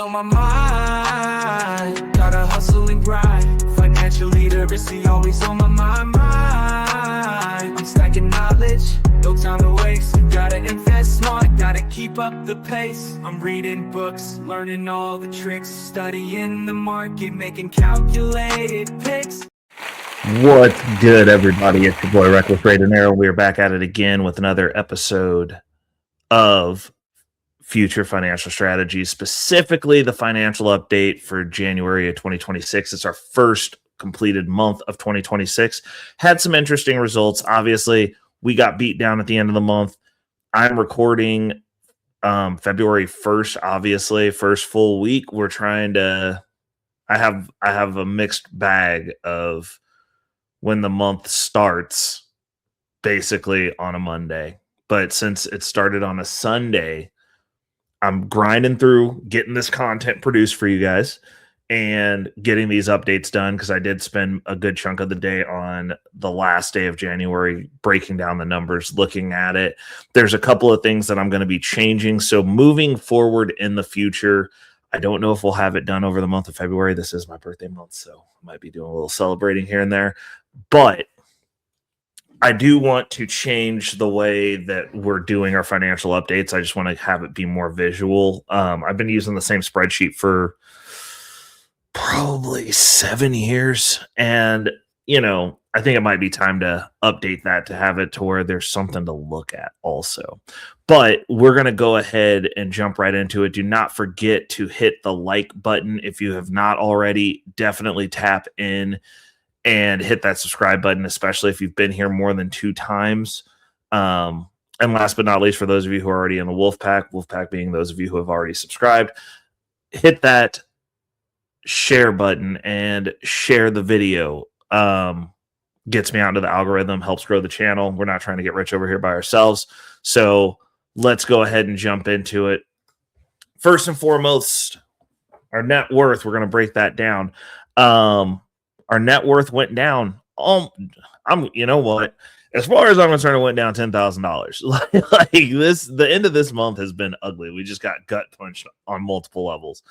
On my mind, gotta hustle and grind. Financial literacy always on my mind. I'm stacking knowledge, no time to waste. Gotta invest smart, gotta keep up the pace. I'm reading books, learning all the tricks, studying the market, making calculated picks. What's good, everybody? It's your boy Reckless Raider. We're back at it again with another episode of Future Financial Strategies, specifically the financial update for January of 2026. It's our first completed month of 2026. Had some interesting results. Obviously, we got beat down at the end of the month. I'm recording February 1st, obviously, first full week. We're trying to I have a mixed bag of when the month starts, basically on a Monday. But since it started on a Sunday, I'm grinding through getting this content produced for you guys and getting these updates done, because I did spend a good chunk of the day on the last day of January breaking down the numbers, looking at it. There's a couple of things that I'm going to be changing. So moving forward in the future, I don't know if we'll have it done over the month of February. This is my birthday month, so I might be doing a little celebrating here and there. But I do want to change the way that we're doing our financial updates. I just want to have it be more visual. I've been using the same spreadsheet for probably 7 years. And, I think it might be time to update that to have it to where there's something to look at also. But we're going to go ahead and jump right into it. Do not forget to hit the like button. If you have not already, definitely tap in and hit that subscribe button, especially if you've been here more than 2 times. And last but not least, for those of you who are already in the Wolfpack being those of you who have already subscribed, hit that share button and share the video. Gets me out into the algorithm, helps grow the channel. We're not trying to get rich over here by ourselves. So let's go ahead and jump into it. First and foremost, our net worth, we're going to break that down. Our net worth went down. You know what? As far as I'm concerned, it went down $10,000. like this, the end of this month has been ugly. We just got gut punched on multiple levels.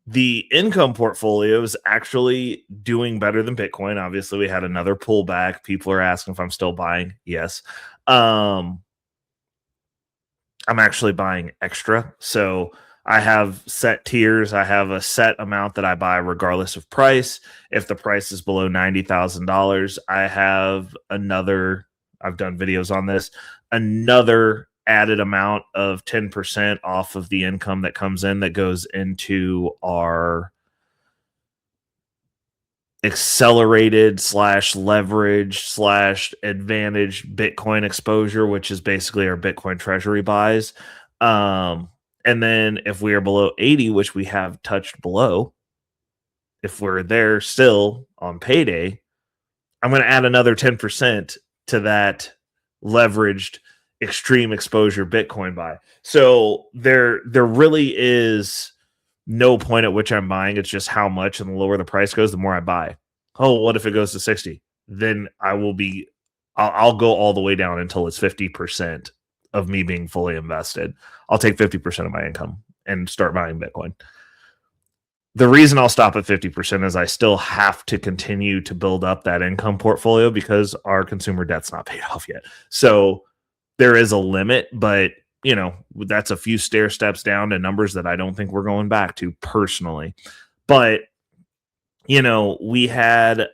The income portfolio is actually doing better than Bitcoin. Obviously, we had another pullback. People are asking if I'm still buying. Yes. I'm actually buying extra. So I have set tiers. I have a set amount that I buy regardless of price. If the price is below $90,000, I have another, I've done videos on this, another added amount of 10% off of the income that comes in that goes into our accelerated / leverage / advantage Bitcoin exposure, which is basically our Bitcoin treasury buys. And then if we are below 80, which we have touched below, if we're there still on payday, I'm going to add another 10% to that leveraged extreme exposure Bitcoin buy. So there really is no point at which I'm buying. It's just how much, and the lower the price goes, the more I buy. Oh, what if it goes to 60? Then I'll go all the way down until it's 50% of me being fully invested. I'll take 50% of my income and start buying Bitcoin. The reason I'll stop at 50% is I still have to continue to build up that income portfolio because our consumer debt's not paid off yet. So there is a limit, but that's a few stair steps down to numbers that I don't think we're going back to personally. But we had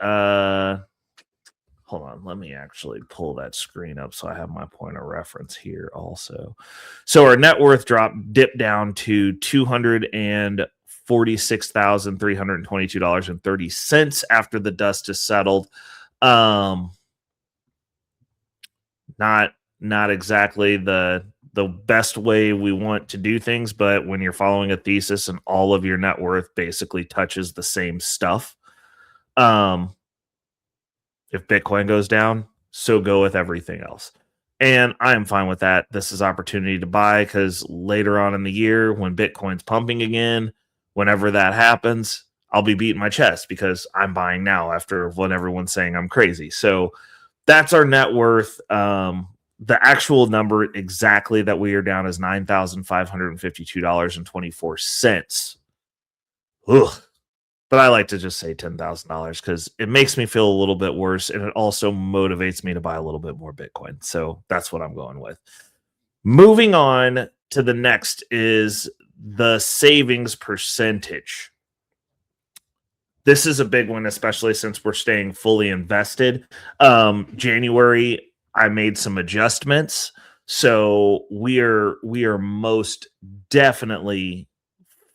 hold on, let me actually pull that screen up so I have my point of reference here also. So our net worth dipped down to $246,322.30 after the dust is settled. Not exactly the best way we want to do things, but when you're following a thesis and all of your net worth basically touches the same stuff, if Bitcoin goes down, so go with everything else. And I am fine with that. This is opportunity to buy, because later on in the year, when Bitcoin's pumping again, whenever that happens, I'll be beating my chest because I'm buying now after what everyone's saying I'm crazy. So that's our net worth. the actual number exactly that we are down is $9,552.24. Ugh. But I like to just say $10,000 because it makes me feel a little bit worse, and it also motivates me to buy a little bit more Bitcoin. So that's what I'm going with. Moving on to the next is the savings percentage. This is a big one, especially since we're staying fully invested. January, I made some adjustments. So we are most definitely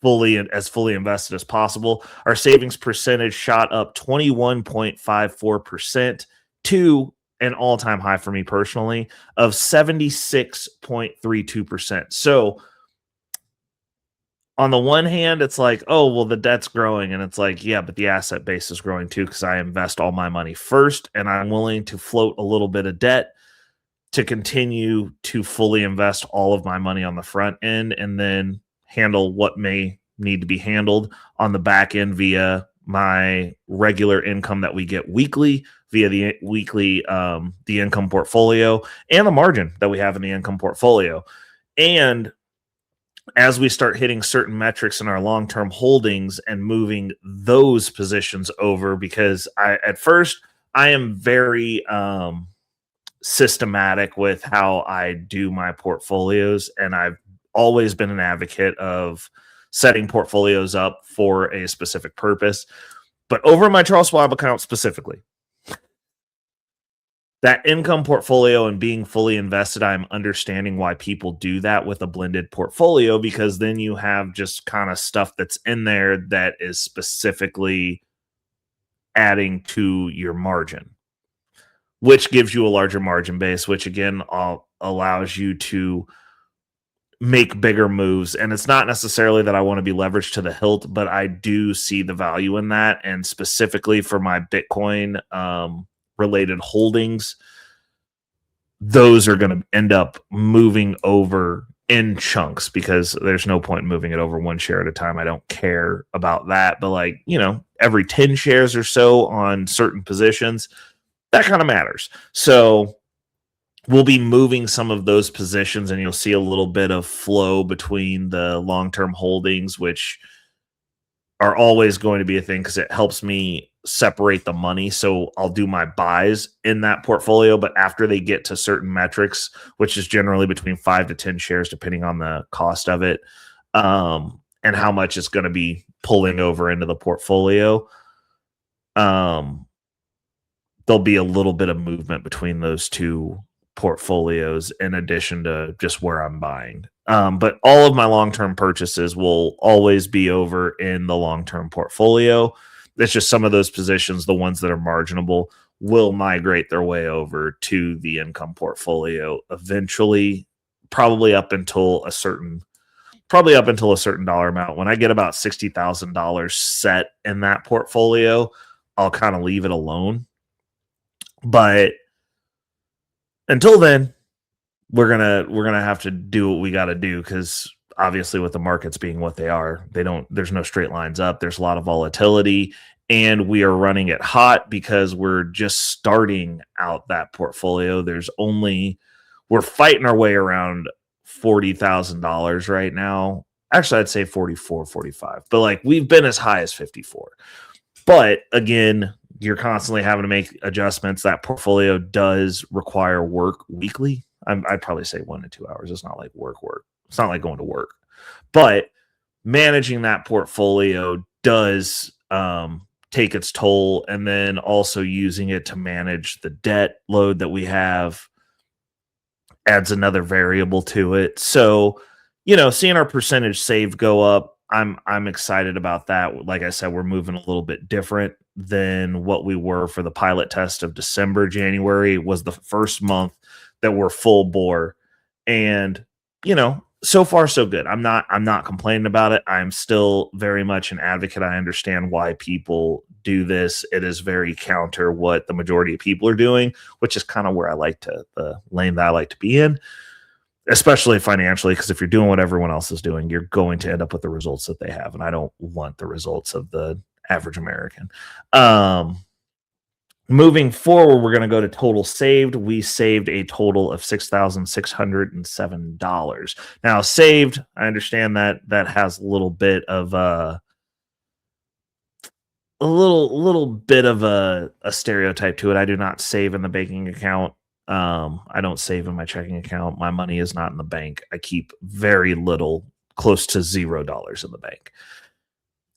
fully invested as possible. Our savings percentage shot up 21.54% to an all-time high for me personally of 76.32%. So on the one hand, it's like, oh, well, the debt's growing. And it's like, yeah, but the asset base is growing too because I invest all my money first and I'm willing to float a little bit of debt to continue to fully invest all of my money on the front end and then handle what may need to be handled on the back end via my regular income that we get weekly via the weekly the income portfolio and the margin that we have in the income portfolio. And as we start hitting certain metrics in our long-term holdings and moving those positions over, because at first I am very systematic with how I do my portfolios, and I've always been an advocate of setting portfolios up for a specific purpose. But over my Charles Schwab account specifically, that income portfolio and being fully invested, I'm understanding why people do that with a blended portfolio, because then you have just kind of stuff that's in there that is specifically adding to your margin, which gives you a larger margin base, which again allows you to make bigger moves. And it's not necessarily that I want to be leveraged to the hilt, but I do see the value in that. And specifically for my Bitcoin related holdings, those are going to end up moving over in chunks because there's no point in moving it over one share at a time. I don't care about that. But like, every 10 shares or so on certain positions, that kind of matters. So we'll be moving some of those positions and you'll see a little bit of flow between the long-term holdings, which are always going to be a thing because it helps me separate the money. So I'll do my buys in that portfolio, but after they get to certain metrics, which is generally between 5 to 10 shares, depending on the cost of it, and how much it's going to be pulling over into the portfolio, there'll be a little bit of movement between those two portfolios in addition to just where I'm buying. But all of my long-term purchases will always be over in the long-term portfolio. It's just some of those positions, the ones that are marginable, will migrate their way over to the income portfolio eventually, probably up until a certain dollar amount. When I get about $60,000 set in that portfolio, I'll kind of leave it alone. But until then, we're gonna have to do what we got to do, because obviously with the markets being what they are, there's no straight lines up. There's a lot of volatility, and we are running it hot because we're just starting out that portfolio. We're fighting our way around $40,000 right now. Actually, I'd say 44, 45, but like we've been as high as 54. But again, you're constantly having to make adjustments. That portfolio does require work weekly. I'd probably say 1 to 2 hours. It's not like work. It's not like going to work. But managing that portfolio does take its toll. And then also using it to manage the debt load that we have adds another variable to it. So, seeing our percentage saved go up, I'm excited about that. Like I said, we're moving a little bit different than what we were for the pilot test of December. January was the first month that we're full bore, and so far so good. I'm not complaining about it. I'm still very much an advocate. I understand why people do this. It is very counter what the majority of people are doing, which is kind of where the lane that I like to be in, especially financially, because if you're doing what everyone else is doing, you're going to end up with the results that they have. And I don't want the results of the average American. Moving forward, we're going to go to total saved. We saved a total of $6,607. Now, saved, I understand that has a little bit of a stereotype to it. I do not save in the banking account. I don't save in my checking account. My money is not in the bank. I keep very little, close to $0 in the bank.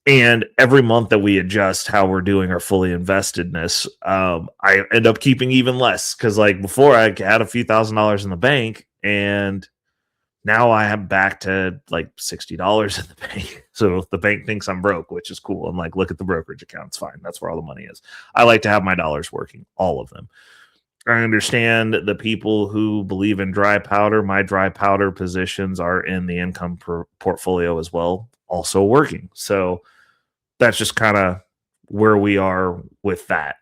And every month that we adjust how we're doing our fully investedness, I end up keeping even less, because like before I had a few $1,000s in the bank, and now I am back to like $60 in the bank. So if the bank thinks I'm broke, which is cool, I'm like, look at the brokerage account. It's fine. That's where all the money is. I like to have my dollars working, all of them. I understand the people who believe in dry powder. My dry powder positions are in the income portfolio as well, also working. So that's just kind of where we are with that.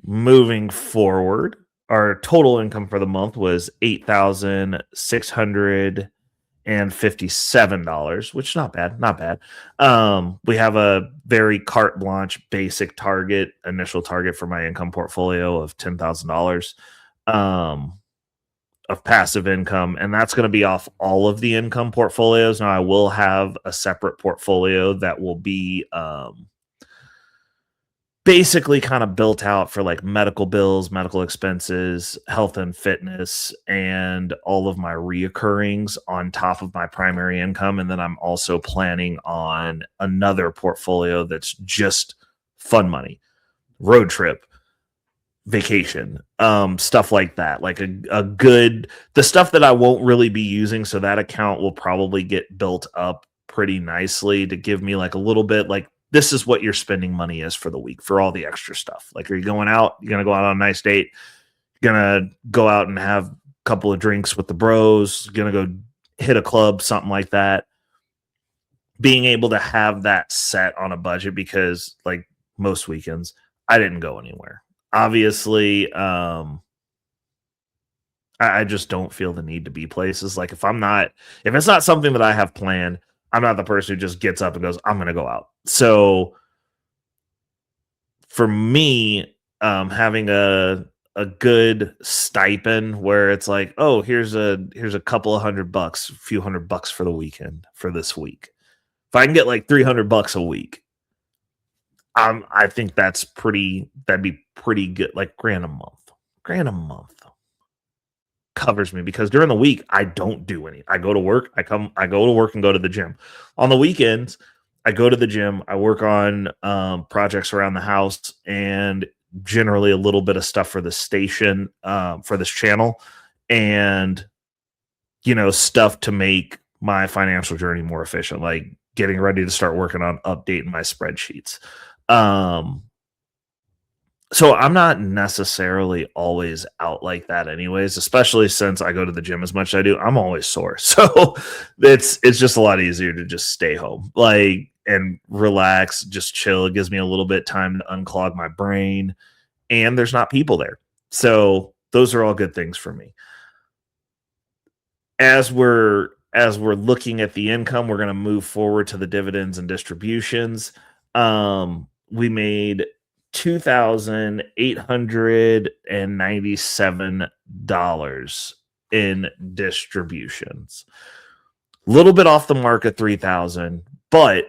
Moving forward, our total income for the month was $8,657, which is not bad. We have a very carte blanche basic target, initial target for my income portfolio of $10,000 of passive income, and that's going to be off all of the income portfolios. Now, I will have a separate portfolio that will be basically kind of built out for like medical bills, medical expenses, health and fitness, and all of my reoccurrings on top of my primary income. And then I'm also planning on another portfolio that's just fun money, road trip, vacation, stuff like that, like a good, the stuff that I won't really be using. So that account will probably get built up pretty nicely to give me like a little bit, like, this is what your spending money is for the week for all the extra stuff. Like, are you going out? You're going to go out on a nice date. You're going to go out and have a couple of drinks with the bros. You're going to go hit a club, something like that. Being able to have that set on a budget, because like most weekends, I didn't go anywhere. Obviously, I just don't feel the need to be places. Like if it's not something that I have planned, I'm not the person who just gets up and goes, I'm going to go out. So for me, having a good stipend where it's like, oh, here's a couple of $100, a few $100 for the weekend for this week. If I can get like $300 a week, I think that'd be pretty good. Like grand a month covers me, because during the week I don't do any. I go to work, I go to work and go to the gym. On the weekends, I go to the gym, I work on projects around the house, and generally a little bit of stuff for the station, for this channel, and stuff to make my financial journey more efficient, like getting ready to start working on updating my spreadsheets. So I'm not necessarily always out like that anyways, especially since I go to the gym as much as I do. I'm always sore. So it's just a lot easier to just stay home, like, and relax, just chill. It gives me a little bit of time to unclog my brain, and there's not people there. So those are all good things for me. As we're looking at the income, we're going to move forward to the dividends and distributions. We made $2,897 in distributions. A little bit off the mark at $3,000, but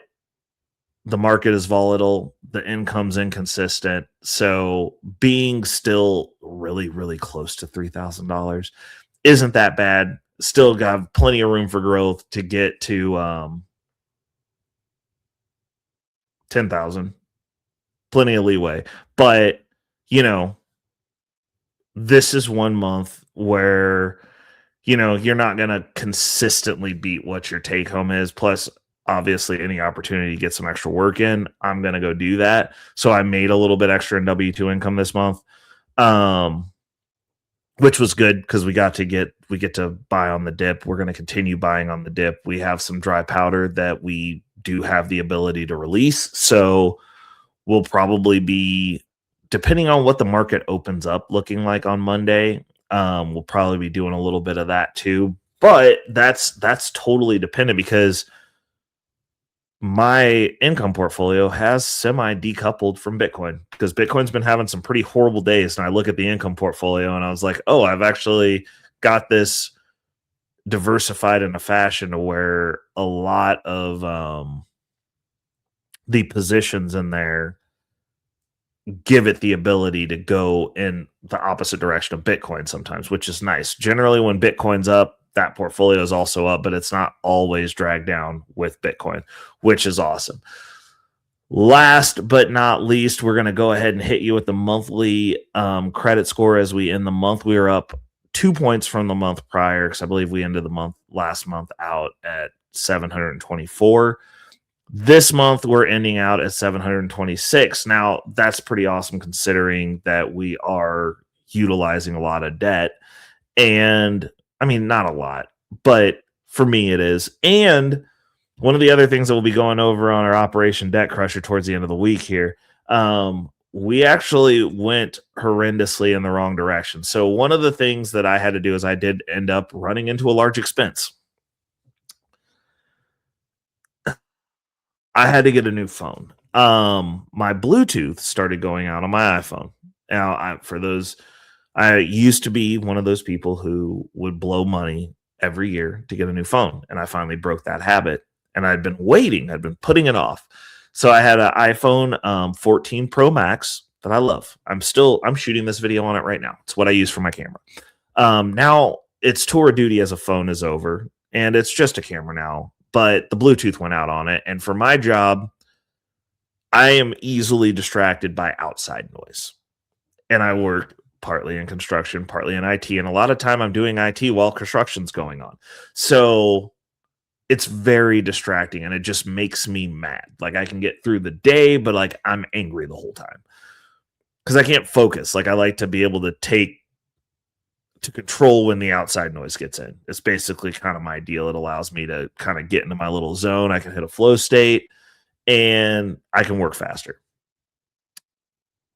the market is volatile. The income's inconsistent. So being still really, really close to $3,000 isn't that bad. Still got plenty of room for growth to get to 10,000. Plenty of leeway. But, this is one month where, you're not going to consistently beat what your take home is. Plus, obviously, any opportunity to get some extra work in, I'm going to go do that. So I made a little bit extra in W-2 income this month, which was good, because we get to buy on the dip. We're going to continue buying on the dip. We have some dry powder that we do have the ability to release. So we'll probably be, depending on what the market opens up looking like on Monday, we'll probably be doing a little bit of that too. But that's totally dependent, because my income portfolio has semi decoupled from Bitcoin because Bitcoin's been having some pretty horrible days. And I look at the income portfolio and I was like, oh, I've actually got this diversified in a fashion to where a lot of the positions in there give it the ability to go in the opposite direction of Bitcoin sometimes, which is nice. Generally, when Bitcoin's up, that portfolio is also up, but it's not always dragged down with Bitcoin, which is awesome. Last but not least, we're going to go ahead and hit you with the monthly credit score as we end the month. We were up 2 points from the month prior because I believe we ended the last month out at 724. This month, we're ending out at 726. Now, that's pretty awesome considering that we are utilizing a lot of debt. And I mean, not a lot, but for me, it is. And one of the other things that we'll be going over on our Operation Debt Crusher towards the end of the week here, we actually went horrendously in the wrong direction. So one of the things that I had to do is I did end up running into a large expense. I had to get a new phone. My Bluetooth started going out on my iPhone. Now, I used to be one of those people who would blow money every year to get a new phone, and I finally broke that habit. And I'd been waiting. I'd been putting it off. So I had an iPhone 14 Pro Max that I love. I'm shooting this video on it right now. It's what I use for my camera. Now its tour of duty as a phone is over, and it's just a camera now. But the Bluetooth went out on it. And for my job, I am easily distracted by outside noise. And I work partly in construction, partly in IT. And a lot of time I'm doing IT while construction's going on. So it's very distracting and it just makes me mad. Like I can get through the day, but like I'm angry the whole time because I can't focus. Like I like to be able to control when the outside noise gets in. It's basically kind of my deal. It allows me to kind of get into my little zone. I can hit a flow state and I can work faster.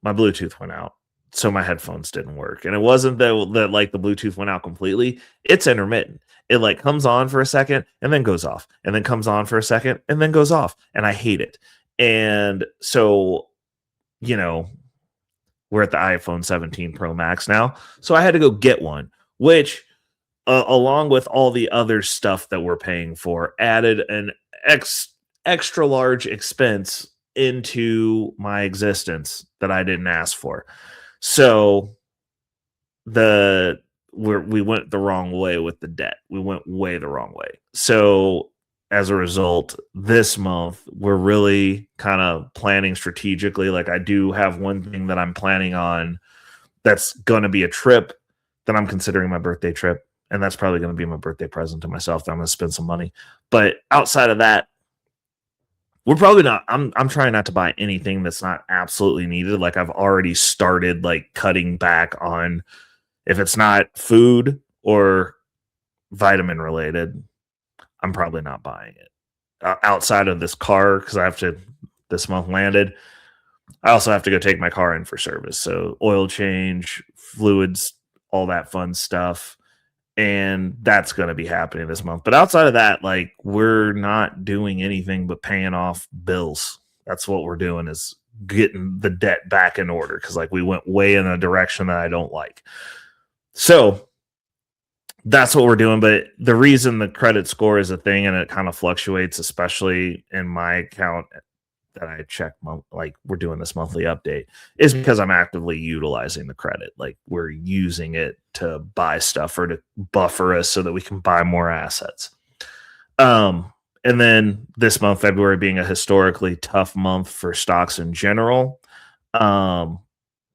My Bluetooth went out, so my headphones didn't work. And it wasn't that like the Bluetooth went out completely. It's intermittent. It like comes on for a second and then goes off and then comes on for a second and then goes off. And I hate it. And so, we're at the iPhone 17 Pro Max now. So I had to go get one, which along with all the other stuff that we're paying for, added an extra large expense into my existence that I didn't ask for. So we went the wrong way with the debt. We went way the wrong way. So as a result, this month, we're really kind of planning strategically. Like I do have one thing that I'm planning on that's going to be a trip that I'm considering my birthday trip. And that's probably going to be my birthday present to myself that I'm going to spend some money. But outside of that, we're probably not, I'm trying not to buy anything that's not absolutely needed. Like I've already started like cutting back on if it's not food or vitamin related, I'm probably not buying it. Outside of this car, because this month landed, I also have to go take my car in for service. So oil change, fluids, all that fun stuff. And that's going to be happening this month. But outside of that, like we're not doing anything but paying off bills. That's what we're doing, is getting the debt back in order. Because like we went way in a direction that I don't like. So that's what we're doing. But the reason the credit score is a thing and it kind of fluctuates, especially in my account that I check, like we're doing this monthly update, is because I'm actively utilizing the credit. Like we're using it to buy stuff or to buffer us so that we can buy more assets. And then this month, February being a historically tough month for stocks in general,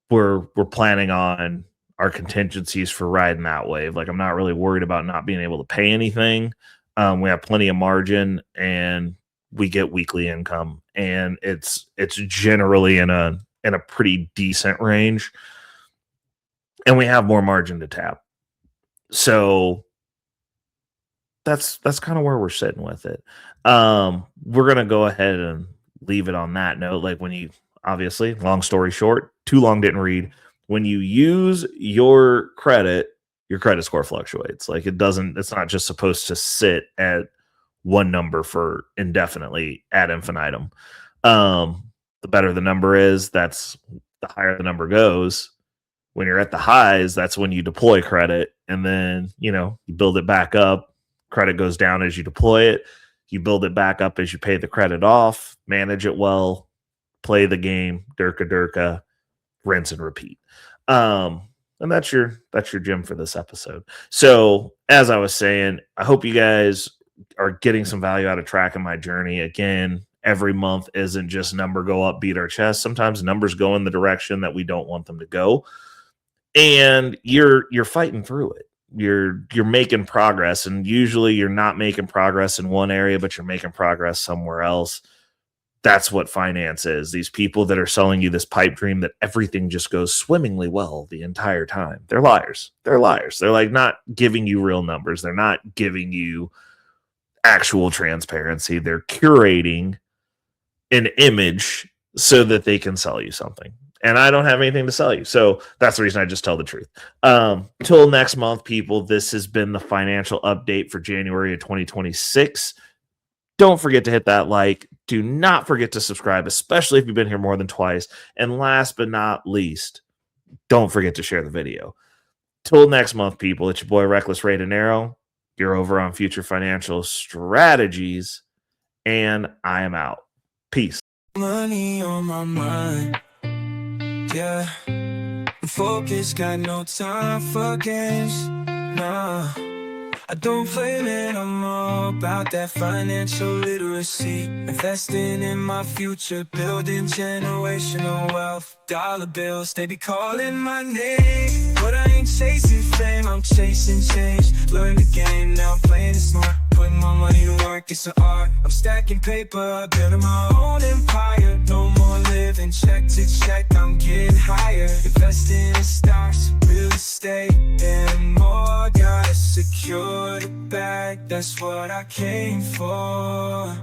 we're planning on our contingencies for riding that wave. Like I'm not really worried about not being able to pay anything. We have plenty of margin and we get weekly income, and it's generally in a pretty decent range, and we have more margin to tap. So that's kind of where we're sitting with it. We're gonna go ahead and leave it on that note. Like when you, obviously, long story short, too long didn't read. When you use your credit score fluctuates. Like it's not just supposed to sit at one number for indefinitely ad infinitum. The better the number is, that's the higher the number goes. When you're at the highs, that's when you deploy credit, and then, you build it back up. Credit goes down as you deploy it. You build it back up as you pay the credit off, manage it well, play the game, durka, rinse and repeat. And that's your gem for this episode. So as I was saying, I hope you guys are getting some value out of tracking my journey. Again, every month isn't just number go up, beat our chest. Sometimes numbers go in the direction that we don't want them to go, and you're fighting through it. You're making progress, and usually you're not making progress in one area, but you're making progress somewhere else. That's what finance is. These people that are selling you this pipe dream that everything just goes swimmingly well the entire time, they're liars. They're liars. They're like not giving you real numbers. They're not giving you actual transparency. They're curating an image so that they can sell you something. And I don't have anything to sell you. So that's the reason I just tell the truth. Till next month, people, this has been the financial update for January of 2026. Don't forget to hit that like. Do not forget to subscribe, especially if you've been here more than twice. And last but not least, don't forget to share the video. Till next month, people, it's your boy Reckless Ray Dinero. You're over on Future Financial Strategies, and I am out. Peace. Money on my mind, yeah. Focus, got no time for games, nah. I don't play it, I'm all about that financial literacy. Investing in my future, building generational wealth. Dollar bills, they be calling my name, but I ain't chasing fame, I'm chasing change. Learn the game, now I'm playing it smart. Putting my money to work, it's an art. I'm stacking paper, building my own empire. No more living check to check, I'm getting higher. Investing in stocks, real estate, and more. Gotta secure the bag, that's what I came for.